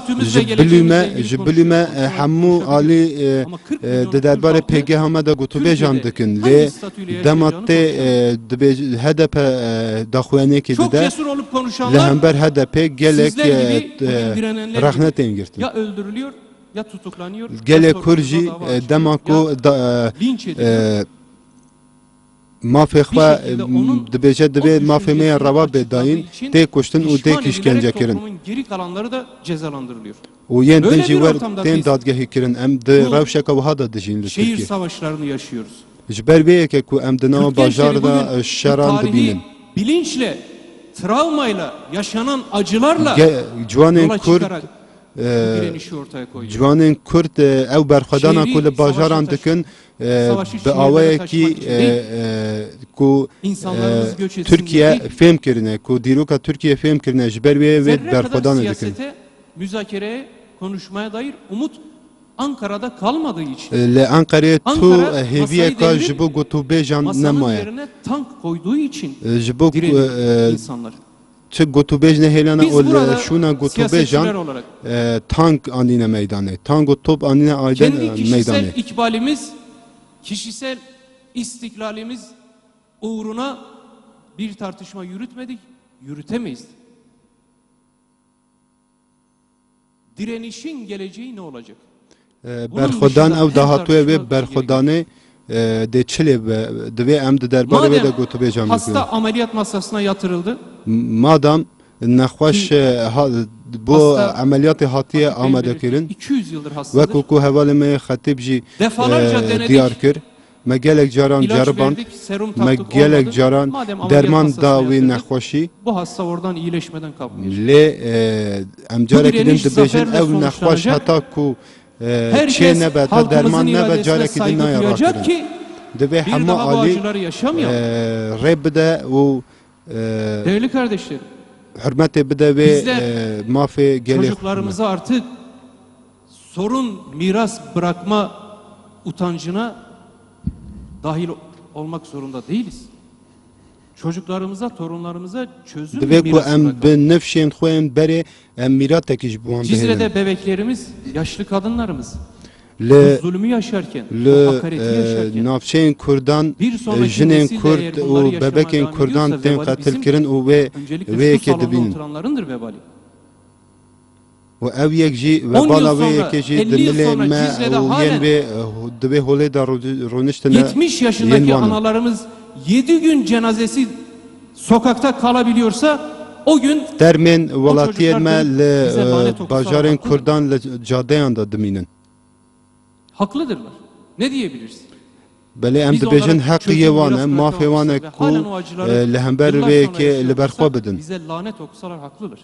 statümüz ve جبلومه geleceğimizle ilgili konuşuyoruz. همو عالی Ama 40 milyonu ددربار Kürt halkı پیگه همه دا گوتو بیجان Türkiye'de دکن hangi لی statüyle دمات yaşayacağını konuşalım. هدف دخوانه که Çok دده cesur olup konuşanlar لهمبر هدف گلک sizler gibi bugün direnenler رخنه gibi تیم ya öldürülüyor ya tutuklanıyor. گل ya کرجی soruşturma dava açılıyor, دماکو ya linç ediliyor. مافی خوا şekilde onun دبیجه دبی o مافی می düşüncesini روا açıkladığı بداین için تی کشتن و تی pişman کشکنجه edilerek کرن toplumun geri kalanları da cezalandırılıyor. و ین Böyle دنجی bir ور ortamda تین biz دادگاهی کرن ام د bu روشک و هدا دجین şehir لترکیه savaşlarını yaşıyoruz. جبر بیه که کو ام دنا Türk gençleri باجار bugün دا bu شران tarihi دبینن bilinçle, travmayla, yaşanan acılarla جوان yola کرد çıkarak bu direnişi ortaya koyuyor. جوان کرد او برخدانا Şehri کل باجاران savaşa دکن savaşı به آوه şehirlere کی taşımak için değil, کو insanlarımız göç etsin ترکیه diye değil, فهم کرنه کو دیروکا ترکیه فهم کرنه جبر بیه و zerre kadar برخدانا دکن siyasete, müzakereye, konuşmaya dair umut Ankara'da kalmadığı için لأنقرة تو Ankara هیویه masayı که devirip جبو گوتو بیجان masanın نمایه yerine tank koyduğu için جبو direniyor insanlar. چه گوتو بیج نه هیلانا Biz اول burada شونا گوتو siyasetçiler بیجان olarak تانک آنینه میدانه تانک و توپ آنینه آیدن kendi kişisel میدانه ikbalimiz, kişisel istiklalimiz uğruna bir tartışma yürütmedik, yürütemeyiz. Direnişin geleceği ne olacak? برخودان او دهاتوی و برخودانه ده چلی دوی ام ده درباره و ده گوتو بیجان hasta ameliyat masasına yatırıldı. مادام نخوش بو عملیات هاتیه آماده کرن 200 yıldır و hastadır. کوکو حوال می خطیب جی Defalarca denedik. دیار کر مگلک جاران İlaç جربان verdik, serum taktık مگلک olmadı. جاران Madem ameliyat درمان masasına داوی yatırdık, نخوشی bu hasta oradan iyileşmeden kalkmayacak. لی امجاره کدیم direniş دبیجن zaferle او نخوش sonuçlanacak. حتا کو چه Herkes نبت درمان halkımızın نبت iradesine جاره کدیم saygı نایرا duyacak کرن ki دبی bir همه daha bu عالی acıları yaşamayalım. ری بده و Değerli kardeşlerim, hürmet bide ve Bizler mafi gelir. çocuklarımıza artık sorun miras bırakma utancına dahil olmak zorunda değiliz. Çocuklarımıza, torunlarımıza çözüm Dve ku miras em bırakalım. bi nefşên xwe em berê em mîrat tekî ji bo wan bihêlin. Cizre'de bebeklerimiz, yaşlı kadınlarımız Li bu zulmü yaşarken, bu hakareti yaşarken navçeyên Kurdan bir sonraki jinên nesil de Kurd eğer bunları û yaşamaya bebekên devam Kurdan ediyorsa tên vebali qetil bizim, kirin û wê öncelikle şu yekê salonda dibînin. oturanlarındır vebali. û ew yek jî 10 yıl webala wê sonra, yekê jî 50 di yıl milê sonra me Cizre'de û halen yên wê divê holê da rûniştine 70 yên yaşındaki wan in. analarımız 7 gün cenazesi sokakta kalabiliyorsa o gün Dermên welatiyên me li bize lanet okusalar bajarên haklıdır. Kurdan li cadeyan da dimînin. haklıdırlar. Ne diyebiliriz? Belê em Biz dibêjin onlara heqî çözüm yê wan miras e mafê wan e bırakamamışsak ve ku halen o acıları li hember yıllar wê sonra yekê li ber xwe yaşıyorlarsa bidin. bize lanet okusalar haklıdır.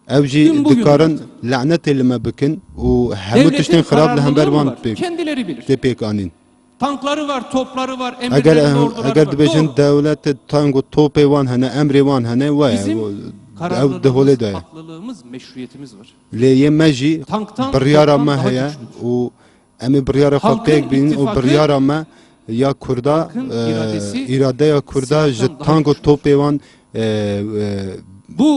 Ev jî Gün bugün dikarin zaten. lanetê li me bikin û hemû Devletin tiştên xirab li hember kararlılığı mı wan var? Kendileri bilir. tê pêk anîn. Tankları var, topları var, Eger emirlerinde orduları eger var. dibêjin Doğru. dewletê tang û topê wan hene emrê wan hene we Bizim ew di kararlılığımız, holê de ye. haklılığımız, meşruiyetimiz var. Lê yê me jî Tanktan, biryara toptan me daha heye güçlüdür. û em ê biryara xwe Halkın pêk bînin û ittifakı, biryara me ya Kurda halkın iradesi îradeya Kurda ji silahtan daha tang û güçlüdür. topê wan Bu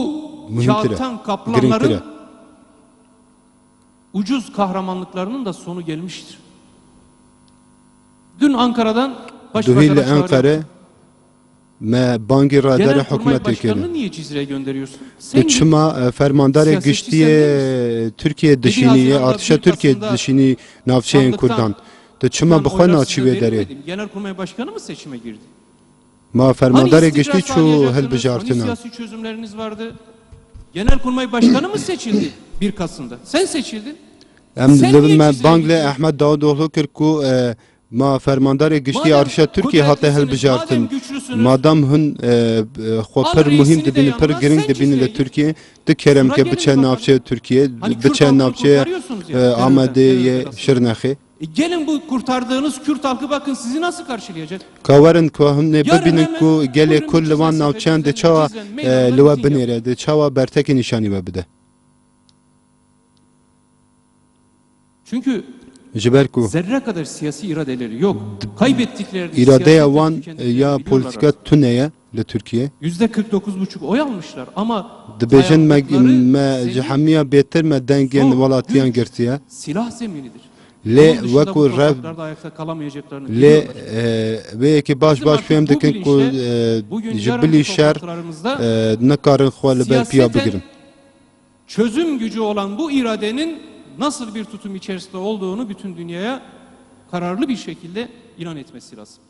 mühimtir. kağıttan kaplanların Girinktir. ucuz kahramanlıklarının da sonu gelmiştir. Dün Ankara'dan Duhîl başbakana li çağrı Enqere yaptım. me bangê radere Genelkurmay hikûmetê kirin. Başkanı'nı niye Cizre'ye gönderiyorsun? Sen Tu çima fermandarê siyasetçi giştiye Türkiye dişiniye Haziran'da artışa bir Türkiye Kasım'da dişini navçeyên sandıktan Kurdan. Tu çima çıkan bixwe oylar naçî size wê derê. verilmedi mi? Genelkurmay Başkanı mı seçime girdi? Ma Hani fermandarê istikrar giştî çû sağlayacaktınız, hani hilbijartina. siyasi çözümleriniz vardı. Genelkurmay Başkanı mı seçildi 1 Kasım'da? Sen seçildin. Em Sen li niye me Cizre'ye bang li gidiyorsun? Ahmed Davutoğlu kir ku ma fermandarê giştî Madem artışa Türkiye hate kudretlisiniz, hilbijartin. madem güçlüsünüz, Madam hûn xwe al pir reisini muhîm de dibînin yanına, pir giring sen dibînin Cizre'ye li git. Türkiye dikerem Sıra ke gelin biçe bakalım. navçeye Türkiye Hani Kürt biçe halkını navçeye kurtarıyorsunuz ya, terörden, Amedê terörden ye aslında. Şirnexê. Gelin bu kurtardığınız Kürt halkı bakın sizi nasıl karşılayacak? Kawarin ku hûn ê Yarın bibînin hemen ku gelê buyurun kul li Cizre wan seferi navçeyan de düzenleyin, çawa Cizre'nin meydanında li we miting binêre de çawa bertekê nîşanî we bide. Çünkü Jiber ku Zerre kadar siyasi iradeleri yok. Kaybettiklerini iradeye siyasetle wan tükendiklerini ya biliyorlar politika artık. tuneye li Türkiye. %49,5 oy almışlar ama Dibêjin me dayandıkları ji hemiya bêtir me dengên zor, welatiyan güç, girtiye. silah zeminidir. Lê Onun dışında bu wekû rev topraklarda ayakta kalamayacaklarını lê biliyorlar. vêyekî baş Bizim baş artık fêm bu dikin ku bilinçle bugün ji yarın bu bilî şer topraklarımızda nikarin xwe li ber piya siyaseten bigirin. çözüm gücü olan bu iradenin nasıl bir tutum içerisinde olduğunu bütün dünyaya kararlı bir şekilde ilan etmesi lazım.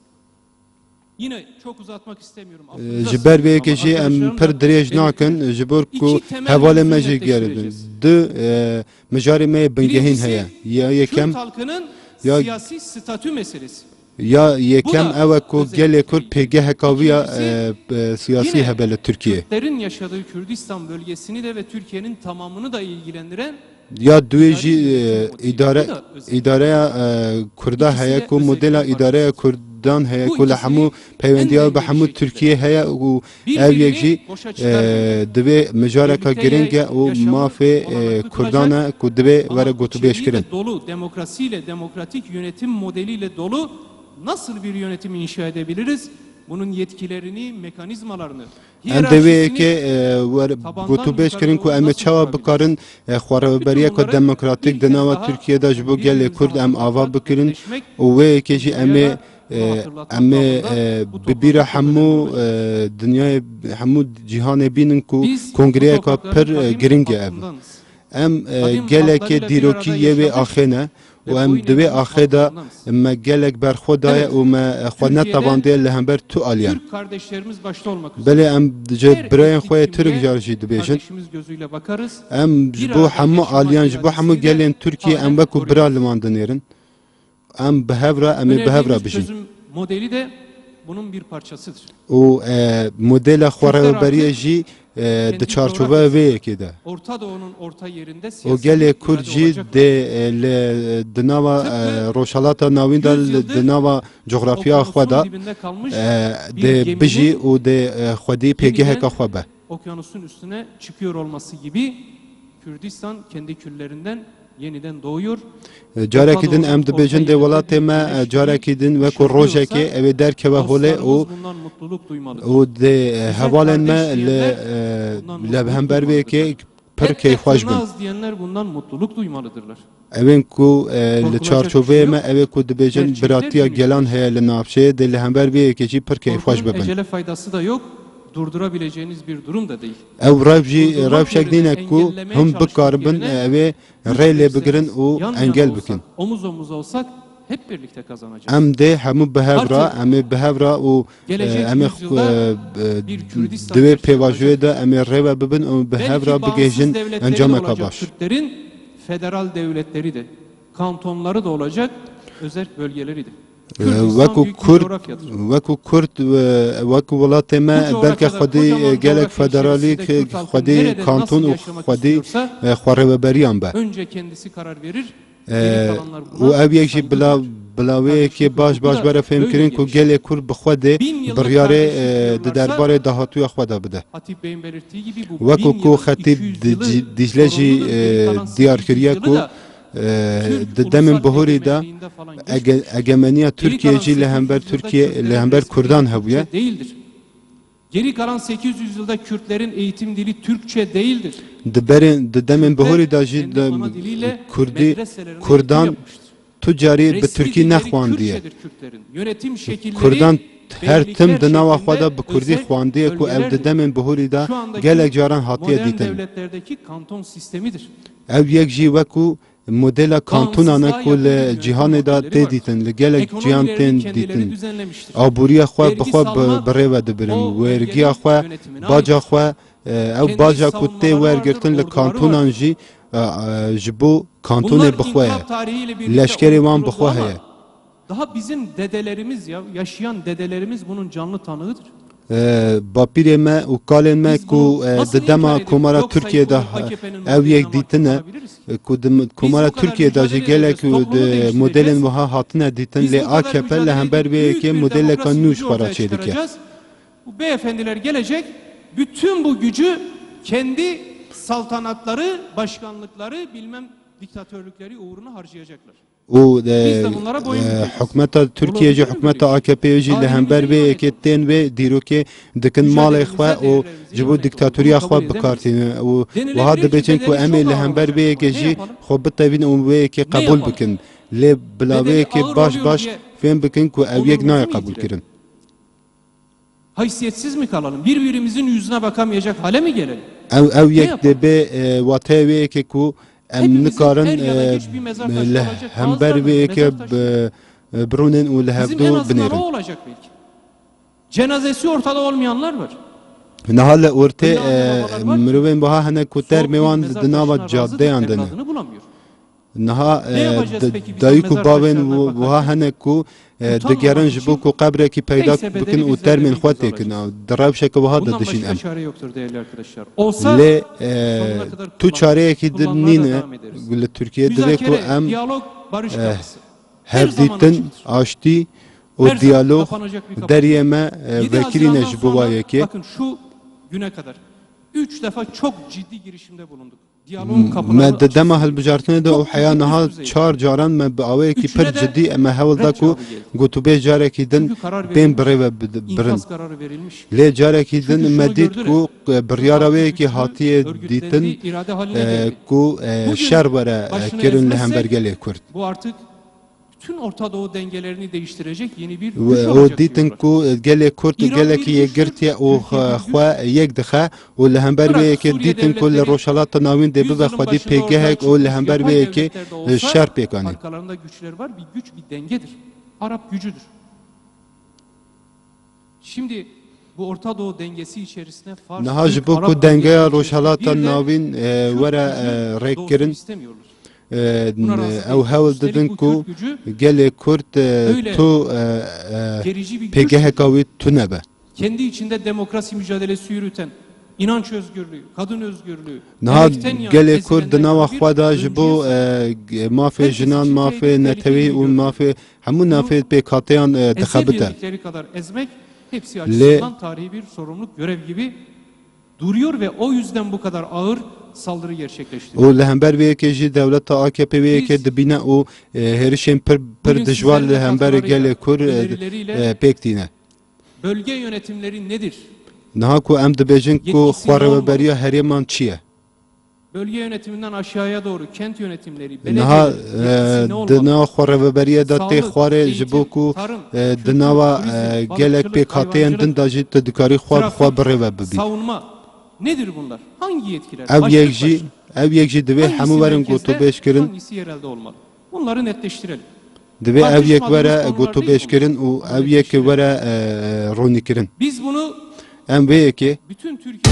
Yine çok uzatmak istemiyorum. affınıza Ji ber sığınıyorum vêyekî ama jî em arkadaşlarım pir da dirêj belirttiler. nakin ji ber ku İki temel hevalê me mevzu jî geribin. netleştireceğiz. Mijarê me yê bingehîn Birincisi, heye. Ya Kürt yekem halkının ya- siyasi statü meselesi. ya yekem Bu da ew ku özellikle gelê Kurd pêgeheka İkincisi, siyasî yine hebe li Türkiye. Kürtlerin yaşadığı Kürdistan bölgesini de ve Türkiye'nin tamamını da ilgilendiren Ya duê jî idare îdareya Kurda İkisi heye de ku modela özellikle îdareya Kurdan heye Bu ku li ikisini hemû en peywendiya bi dengeli hemû şekilde Türkiye heye û birbirini ev yek jî boşa çıkarmayacak. divê mijareka Birlikte giringe û yaşamı mafê olanaklı Kurdan kılacak. e ku divê Ama were gotûbêj kirin. içeriğiyle dolu, demokrasiyle, demokratik yönetim modeliyle dolu nasıl bir yönetim inşa edebiliriz? Bunun yetkilerini, mekanizmalarını, Em divê yekê hiyerarşisini were gotûbêj kirin ku em ê çawa bikarin xwareberiya ku bunları demokratik bir di kez nava daha Türkiye'de ji bo gelê birbirimize Kurd em ava hatırlatmak, bikirin netleşmek, û wê yekê jî em ê dünyaya hatırlatmak em ê babında bu bi bîra toprakta hemû çok önemli dinyayê hemû cîhanê bînin ku Biz bu kongreyeka toprakların pir kadim giring e ev. halkındanız. Em Kadim gelekê halklarıyla bir dîrokî arada yê wê yaşamış axê ne ve û em boyun di wê eğmiş axê da halklardanız. me gelek berxwe daye Evet, û me xwe Türkiye'de netavandiye li hember tu aliyan. Türk kardeşlerimiz başta olmak üzere. Belê em ji Her birayên etnik xwe yê Türk kimliğe jar jî dibêjin. kardeşimiz gözüyle bakarız. Em Bir ji bo arada hemû yaşama aliyan ji bo hemû iradesiyle gelên Türkiye em halen wekû bira koruyoruz. li wan dinêrin. Em bi hevra em ê bi hevra Önerdiğimiz bijîn. çözüm modeli de bunun bir parçasıdır. û modela xwareberiyê artık jî di kendi çarçova vê yekê de. Orta Doğu'nun orta yerinde û siyasi gelê bir Kurd irade jî olacaklar. di nava Tıpkı roşalata navîn de 100 yıldır di nava coğrafya xwe Okyanusun da dibinde kalmış bir dê bijî geminin û dê xwedî pêgeheka xwe be. okyanusun üstüne çıkıyor olması gibi Kürdistan kendi küllerinden yeniden doğuyor. Carekî din em dibêjin dê welatê me carekî din wekû rojekê ew ê derkeve holê û Dostlarımız bundan mutluluk duymalıdır. û dê hevalên me kardeş li diyenler li hembervêkê pir Et keyxweş bin. tırnağız diyenler bundan mutluluk duymalıdırlar. Evên ku li Korkulacak bir çarçoveyê şey me yok. ev ê ku dibêjin Gerçekler biratiya gün gelan yüzüne heye li navçeyê dê li hembervêyekê jî pir keyxweş Korkunun bibin. ecele faydası da yok. Durdurabileceğiniz bir durum da değil. Ew rev jî Durdurmak revşek yerine dîne ku engellemeye hûn çalışmak bikaribin yerine ev ê güç rê lê verirseniz, bigirin û yan yana engel olsak, bikin. omuz omuz olsak hep birlikte kazanacağız. Em dê hemû bihevra Artık em ê bihevra û gelecek em ê yüzyılda bir Kürdistan divê yaşanacak. pêvajiyê de em ê rêve bibin û Belki bihevra bağımsız bigêjin devletleri de encameka olacak baş. Kürtlerin, federal devletleri de, kantonları da olacak, özel bölgeleri de. Kürdistan Wekû büyük bir Kurd coğrafyadır. wekû Kurd wekû welatê me Bu belke coğrafyada, xwedî kocaman gelek coğrafya federalîk içerisinde Kürt halkı xwedî nerede, kanton nasıl û yaşamak xwedî istiyorsa, xwarêveberiyan be. önce kendisi karar verir. Geri kalanlar û buna ev yek jî saygı bila duyar. bila wê yekê baş baş bere fêm Böyle kirin ku gelişti. gelê Kurd bi xwe dê 1000 yıllık biryarê kardeşlik di diyorlarsa, derbarê dahatuya xwe de bide. Hatip Bey'in belirttiği gibi bu Wekû 1000 ku yılın, Xetîb 200 yılı Dicle jî sorumludur. Geri kalan 800 diyar kiriye yılı ku da Türk di demên ulusal bihûrî de egemenliğinde falan geçmemiş. egemeniya Geri Türkiye kalan jî li hember 800 yılda Türkiye li Kürtlerin hember resmi Kurdan dili hebuye. Türkçe değildir. Geri kalan 800 yılda Kürtlerin eğitim dili Türkçe değildir. Di berên di demên bihûrî de jî Kendi ana diliyle Kurdî medreselerinde Kurdan eğitim yapmıştır. tu carî bi Resmi Türkî dilleri nexwandiye. Kürtçedir Kürtlerin. Yönetim şekilleri Kurdan her tim beylikler di nava şeklinde xwe de bi Kurdî özel xwandiye ku ev di bölgelerdir. demên bihûrî de Şu andaki gelek caran hatiye modern dîtin. devletlerdeki kanton sistemidir. Ev yek jî wekû modela kantûnan e ku li cîhanê da tê dîtin li gelek cihan tên Ekonomilerini kendileri dîtin. düzenlemiştir. Abûriya xwe Vergi bi xwe salma bi rêve dibirin. o Wêrgiya bölgenin xwe, yönetimine baca aittir. xwe ev Kendi baca ku tê savunmaları wergirtin li vardır, orduları kantûnan vardır. jî ji bo kantûnê Bunlar bi xwe ye. inkılap tarihiyle birlikte Leşkerê wan bi oluşturuldu xwe ama heye. daha bizim dedelerimiz ya yaşayan dedelerimiz bunun canlı tanığıdır. Bapîrê me û kalên me Biz ku bunu nasıl di dema inkar edip komara yok Türkiye'de sayıp AKP'nin ev yek modeline dîtine mahkum olabiliriz ki? ku di komara bu kadar Türkiye'de jî mücadele gelek edeceğiz, toplumu di değiştireceğiz. modelên wiha hatine dîtin Biz lê bu kadar AKP li mücadele hember edip vê büyük yekê bir modeleka demokrasi nû gücü ji ortaya xwe re çê dike. çıkaracağız. Bu beyefendiler gelecek, bütün bu gücü kendi saltanatları, başkanlıkları, bilmem diktatörlükleri uğruna harcayacaklar. و Biz de bunlara boyun bükeceğiz. حکومت ترکیه جی حکومت AKP جی لهمبر به که تن و دیروکی دکن مال خوا و جبو دیکتاتوری خوا بکارتین و هاد بچن کو امی لهمبر به که جی خوب تبین اون به که قبول بکن ل بلاوی که باش فهم بکن کو اویک نای قبول کرن Haysiyetsiz mi kalalım? Birbirimizin yüzüne bakamayacak hale mi gelelim? او یک دبه واتوی که کو ام Hepimizin نکارن her yana geç bir mezar taşı olacak. لهمبر به که برونن و Bizim en لهفدو azından o بنیرن olacak belki. Cenazesi ortada olmayanlar var. نهال اورته Öyle anne babalar var ki, مروین بها هنه کوتر Soğuk bir میوان mezar دناوا taşına razı جاده da اندنه evladını bulamıyor. نها Ne yapacağız peki biz o دایکو mezar باون taşlarına و bakarken? وها هنه کو دگرن جبو کو قبره کی پیدا Neyse bedeli بکن و bizden ترمن de خواته biz کن alacağız. دراب شک وها Bundan ددشین başka ام çare yoktur değerli arkadaşlar. Olsa ل sonuna kadar تو چاره کی kullanmaya دنینه devam ederiz. گل ترکیه دوی کو Müzakere, ام diyalog, barış kapısı. Her هر zaman دیتن açıktır. آشتی و Her zaman دیالوگ kapanacak bir kapı. دریمه 7 وکیلی Haziran'dan نجبو sonra وایه که bakın şu güne kadar 3 defa çok ciddi girişimde bulunduk. Diyaloğun kapılarını مد دم açtık. هالبجارتنه ده او حیا نها چهار جاران ما باوی کی پر جدی اما هول دا کو گوتوبه جاره کی دن Çünkü karar بین verilmiş, بره و برن infaz kararı verilmiş. لی جاره کی دن Çünkü şunu مدید gördüler. کو بریاروی کی Güçlü هاتیه دیتن örgütlendi, irade haline geldi. کو Bugün شر بره başını کرن ezmezsek, لهمبرگلی کرد Bu artık bütün Orta Doğu dengelerini değiştirecek yeni bir güç و olacak دیتن diyorlar. کو گلی کرد İran گلی bir کی güçtür, گرتیا او Türkiye bir خوا یک دخه و لهمبر Bırak وی کی Suriye دیتن کل devletleri روشالات ناوین دی به yüzyılın خودی başında پیگه ortaya هک او çıkmış لهمبر yapay وی کی devletler de olsa, شر پیکانی arkalarında güçleri var. Bir güç, bir dengedir. Arap gücüdür. Şimdi bu Orta Doğu dengesi içerisine Fars, نها Türk, جبو Arap کو bölgesi دنگه içerisinde روشالات bir de ناوین Kürt وره gücü ریک doğsun کرن istemiyorlar. Buna razı değil. او هول Üstelik ددن bu کو Kürt gücü گلی کرد öyle تو gerici bir güç. پیگه هکاوی تو نبه Kendi içinde demokrasi mücadelesi yürüten, inanç özgürlüğü, kadın özgürlüğü, نها emekten yan گلی ezilenler کرد gibi نوا bir خوادا öncüye جبو sahip. مافی Herkes جنان için مافی tehlikeli نتوی و görüyor. مافی همون نافی پیکاتیان دخبته Ezebildikleri kadar ezmek hepsi açısından tarihi bir sorumluluk, görev gibi duruyor ve o yüzden bu kadar ağır saldırı gerçekleştiriyor. و لهمبر وی که جی دولت AKP وی که Biz دبینه او هرشین پر bugün دجوال sizlerin de لهمبر گلی katkılarıyla, کور önerileriyle پیکتینه bölge yönetimleri nedir? نها کو ام دبیجن کو Yetkisi ne خواره olmalı? بریا هریمان چیه Bölge yönetiminden aşağıya doğru kent yönetimleri, نها belediyeler yetkisi ne olmalı? دنا خواره بریا دا تی Sağlık, خواره eğitim, جبو کو tarım, دناوا kültür, turizm, گلک balıkçılık, پیکاتیان دن hayvancılık, داجی تدکاری خواه trafik, خواه بره و ببی savunma. Nedir bunlar? Hangi yetkiler? او Başlık یک جی başlık. او یک جی دوی Hangisi همو ورن merkezde, گوتو بیش کرن hangisi yerelde olmalı? Bunları netleştirelim. دوی او یک Tartışmadığımız وره konular گوتو değil بیش bunlar. کرن و Bunları او یک netleştirelim. وره رونی کرن Biz bunu ام وی که bütün Türkiye